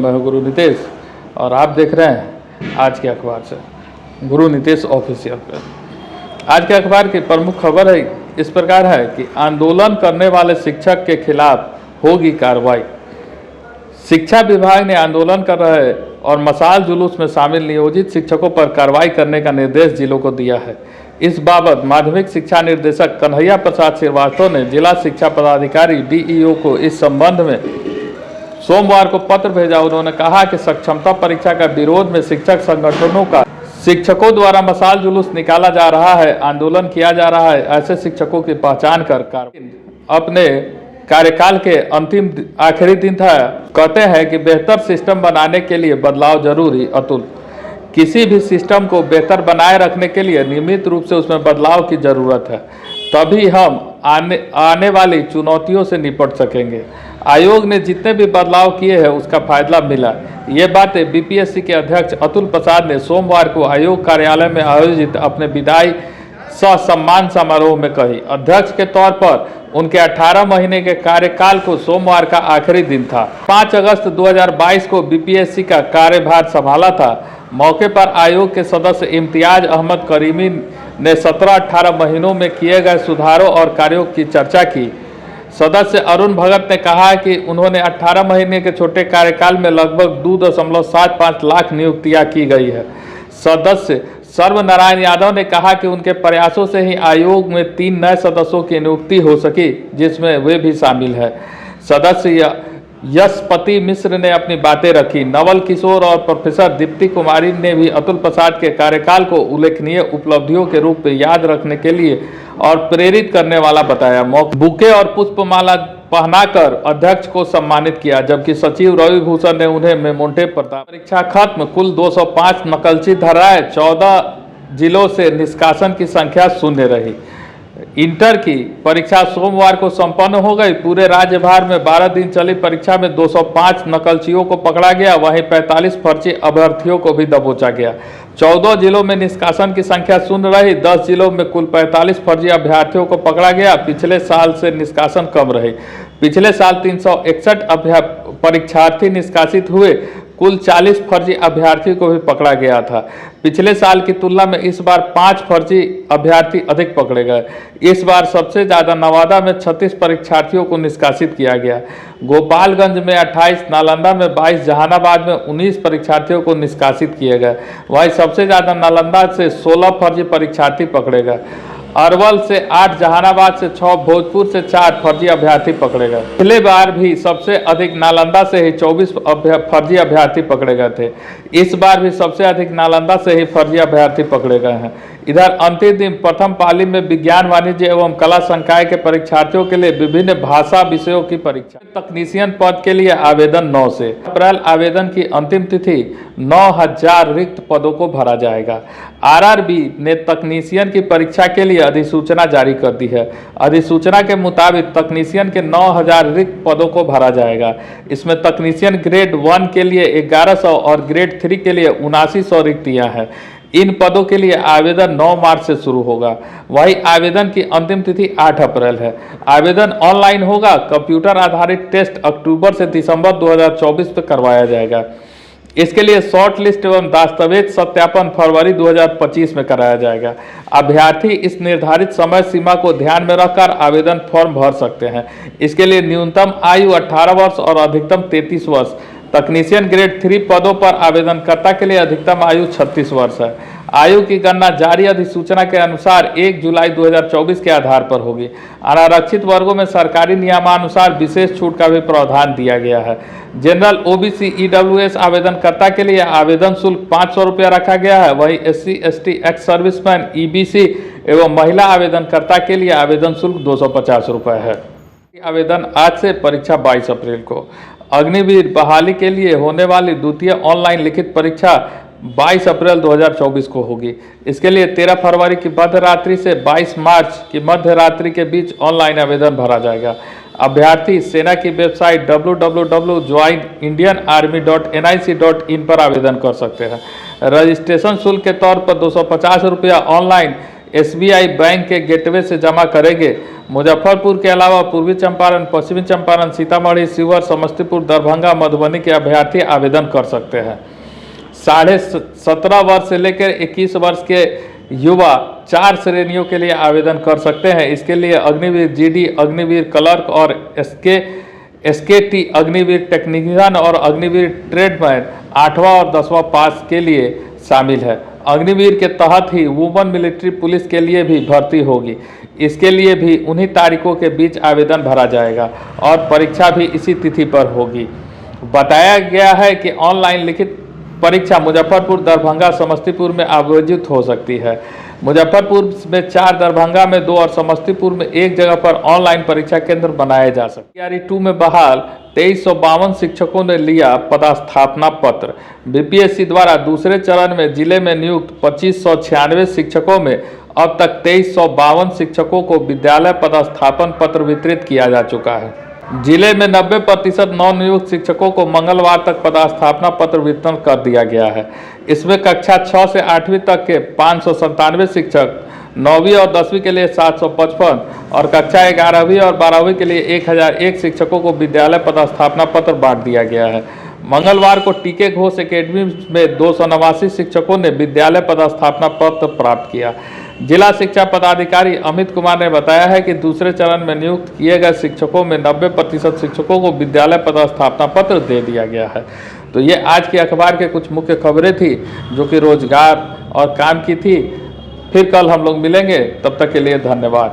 मैं हूं गुरु नितेश और आप देख रहे हैं आज के अखबार से गुरु नितेश ऑफिशियल पे। आज के अखबार की प्रमुख खबर है इस प्रकार है कि आंदोलन करने वाले शिक्षक के खिलाफ होगी कार्रवाई। शिक्षा विभाग ने आंदोलन कर रहे और मशाल जुलूस में शामिल नियोजित शिक्षकों पर कार्रवाई करने का निर्देश जिलों को दिया है। इस बाबत माध्यमिक शिक्षा निर्देशक कन्हैया प्रसाद श्रीवास्तव ने जिला शिक्षा पदाधिकारी डीईओ को इस संबंध में सोमवार को पत्र भेजा। उन्होंने कहा कि सक्षमता परीक्षा का विरोध में शिक्षक संगठनों का शिक्षकों द्वारा मशाल जुलूस निकाला जा रहा है, आंदोलन किया जा रहा है। ऐसे शिक्षकों की पहचान कर अपने कार्यकाल के अंतिम आखिरी दिन था। कहते हैं कि बेहतर सिस्टम बनाने के लिए बदलाव जरूरी। अतुल, किसी भी सिस्टम को बेहतर बनाए रखने के लिए नियमित रूप से उसमें बदलाव की जरूरत है, तभी हम आने वाली चुनौतियों से निपट सकेंगे। आयोग ने जितने भी बदलाव किए हैं उसका फायदा मिला। ये बातें बीपीएससी के अध्यक्ष अतुल प्रसाद ने सोमवार को आयोग कार्यालय में आयोजित अपने विदाई सह सम्मान समारोह में कही। अध्यक्ष के तौर पर उनके 18 महीने के कार्यकाल को सोमवार का आखिरी दिन था। 5 अगस्त 2022 को बीपीएससी का कार्यभार संभाला था। मौके पर आयोग के सदस्य इम्तियाज अहमद करीमी ने 17-18 महीनों में किए गए सुधारों और कार्यों की चर्चा की। सदस्य अरुण भगत ने कहा कि उन्होंने 18 महीने के छोटे कार्यकाल में लगभग 2.75 लाख नियुक्तियां की गई है। सदस्य सर्वनारायण यादव ने कहा कि उनके प्रयासों से ही आयोग में 3 नए सदस्यों की नियुक्ति हो सकी, जिसमें वे भी शामिल है। सदस्य यशपति मिश्र ने अपनी बातें रखी। नवल किशोर और प्रोफेसर दीप्ति कुमारी ने भी अतुल प्रसाद के कार्यकाल को उल्लेखनीय उपलब्धियों के रूप में याद रखने के लिए और प्रेरित करने वाला बताया। बुके और पुष्पमाला पहनाकर अध्यक्ष को सम्मानित किया, जबकि सचिव रवि भूषण ने उन्हें मेमोंटे प्रदान। परीक्षा खत्म, कुल 205 नकलची धराए, 14 जिलों से निष्कासन की संख्या शून्य रही। इंटर की परीक्षा सोमवार को संपन्न हो गई। पूरे राज्य भर में 12 दिन चली परीक्षा में 205 नकलचियों को पकड़ा गया, वहीं 45 फर्जी अभ्यर्थियों को भी दबोचा गया। 14 जिलों में निष्कासन की संख्या शून्य रही। 10 जिलों में कुल 45 फर्जी अभ्यर्थियों को पकड़ा गया। पिछले साल से निष्कासन कम रही। पिछले साल 361 परीक्षार्थी निष्कासित हुए। कुल 40 फर्जी अभ्यर्थी को भी पकड़ा गया था। पिछले साल की तुलना में इस बार 5 फर्जी अभ्यर्थी अधिक पकड़े गए। इस बार सबसे ज़्यादा नवादा में 36 परीक्षार्थियों को निष्कासित किया गया। गोपालगंज में 28, नालंदा में 22, जहानाबाद में 19 परीक्षार्थियों को निष्कासित किए गए। वहीं सबसे ज़्यादा नालंदा से 16 फर्जी परीक्षार्थी पकड़े गए। अरवल से 8, जहानाबाद से 6, भोजपुर से 4 फर्जी अभ्यर्थी पकड़े गए। पिछले बार भी सबसे अधिक नालंदा से ही 24 फर्जी अभ्यर्थी पकड़े गए थे। इस बार भी सबसे अधिक नालंदा से ही फर्जी अभ्यर्थी पकड़े गए हैं। इधर अंतिम दिन प्रथम पाली में विज्ञान, वाणिज्य एवं कला संकाय के परीक्षार्थियों के लिए विभिन्न भाषा विषयों की परीक्षा। तकनीशियन पद के लिए आवेदन 9 से अप्रैल। आवेदन की अंतिम तिथि 9000 रिक्त पदों को भरा जाएगा। आरआरबी ने तकनीशियन की परीक्षा के लिए अधिसूचना जारी कर दी है। अधिसूचना के मुताबिक तकनीशियन के 9000 रिक्त पदों को भरा जाएगा। इसमें तकनीशियन ग्रेड 1 के लिए 1100 और ग्रेड 3 के लिए 7900 रिक्तियां हैं। इन पदों के लिए आवेदन 9 मार्च से शुरू होगा। वहीं आवेदन की अंतिम तिथि 8 अप्रैल है। आवेदन ऑनलाइन होगा। कंप्यूटर आधारित टेस्ट अक्टूबर से दिसंबर 2024 में करवाया जाएगा। इसके लिए शॉर्ट लिस्ट एवं दस्तावेज सत्यापन फरवरी 2025 में कराया जाएगा। अभ्यर्थी इस निर्धारित समय सीमा को ध्यान में रखकर आवेदन फॉर्म भर सकते हैं। इसके लिए न्यूनतम आयु 18 वर्ष और अधिकतम 33 वर्ष। तकनीशियन ग्रेड 3 पदों पर आवेदनकर्ता के लिए अधिकतम आयु 36 वर्ष है। आयु की गणना जारी अधिसूचना के अनुसार 1 जुलाई 2024 के आधार पर होगी। अनारक्षित वर्गों में सरकारी नियमानुसार विशेष छूट का भी प्रावधान दिया गया है। जनरल ओबीसी ईडब्ल्यूएस आवेदनकर्ता के लिए आवेदन शुल्क 500 रुपया रखा गया है। वहीं SC ST ex serviceman EBC एवं महिला आवेदनकर्ता के लिए आवेदन शुल्क 250 रुपये है। आवेदन आज से, परीक्षा 22 अप्रैल को। अग्निवीर बहाली के लिए होने वाली द्वितीय ऑनलाइन लिखित परीक्षा 22 अप्रैल 2024 को होगी। इसके लिए 13 फरवरी की मध्य रात्रि से 22 मार्च की मध्य रात्रि के बीच ऑनलाइन आवेदन भरा जाएगा। अभ्यर्थी सेना की वेबसाइट www.joinindianarmy.nic.in पर आवेदन कर सकते हैं। रजिस्ट्रेशन शुल्क के तौर पर 250 रुपया ऑनलाइन SBI बैंक के गेटवे से जमा करेंगे। मुजफ्फरपुर के अलावा पूर्वी चंपारण, पश्चिमी चंपारण, सीतामढ़ी, शिवहर, समस्तीपुर, दरभंगा, मधुबनी के अभ्यर्थी आवेदन कर सकते हैं। 17.5 वर्ष से लेकर 21 वर्ष के युवा 4 श्रेणियों के लिए आवेदन कर सकते हैं। इसके लिए अग्निवीर GD, अग्निवीर क्लर्क और SKT अग्निवीर टेक्नीशियन और अग्निवीर ट्रेडमैन 8वां और 10वां पास के लिए शामिल है। अग्निवीर के तहत ही वुमेन मिलिट्री पुलिस के लिए भी भर्ती होगी। इसके लिए भी उन्हीं तारीखों के बीच आवेदन भरा जाएगा और परीक्षा भी इसी तिथि पर होगी। बताया गया है कि ऑनलाइन लिखित परीक्षा मुजफ्फरपुर, दरभंगा, समस्तीपुर में आयोजित हो सकती है। मुजफ्फरपुर में 4, दरभंगा में 2 और समस्तीपुर में 1 जगह पर ऑनलाइन परीक्षा केंद्र बनाए जा सकते हैं। तैयारी 2 में बहाल 2352 शिक्षकों ने लिया पदस्थापना पत्र। BPSC द्वारा दूसरे चरण में जिले में नियुक्त 2596 शिक्षकों में अब तक 2352 शिक्षकों को विद्यालय पदस्थापन पत्र वितरित किया जा चुका है। जिले में 90% नवनियुक्त शिक्षकों को मंगलवार तक पदस्थापना पत्र वितरण कर दिया गया है। इसमें कक्षा 6 से 8वीं तक के 597 शिक्षक, 9वीं और 10वीं के लिए 755 और कक्षा 11वीं और 12वीं के लिए 1001 शिक्षकों को विद्यालय पदस्थापना पत्र बांट दिया गया है। मंगलवार को टीके घोष एकेडमी में 289 शिक्षकों ने विद्यालय पदस्थापना पत्र प्राप्त किया। जिला शिक्षा पदाधिकारी अमित कुमार ने बताया है कि दूसरे चरण में नियुक्त किए गए शिक्षकों में 90% शिक्षकों को विद्यालय पदस्थापना पत्र दे दिया गया है। तो ये आज के अखबार के कुछ मुख्य खबरें थी जो कि रोजगार और काम की थी। फिर कल हम लोग मिलेंगे, तब तक के लिए धन्यवाद।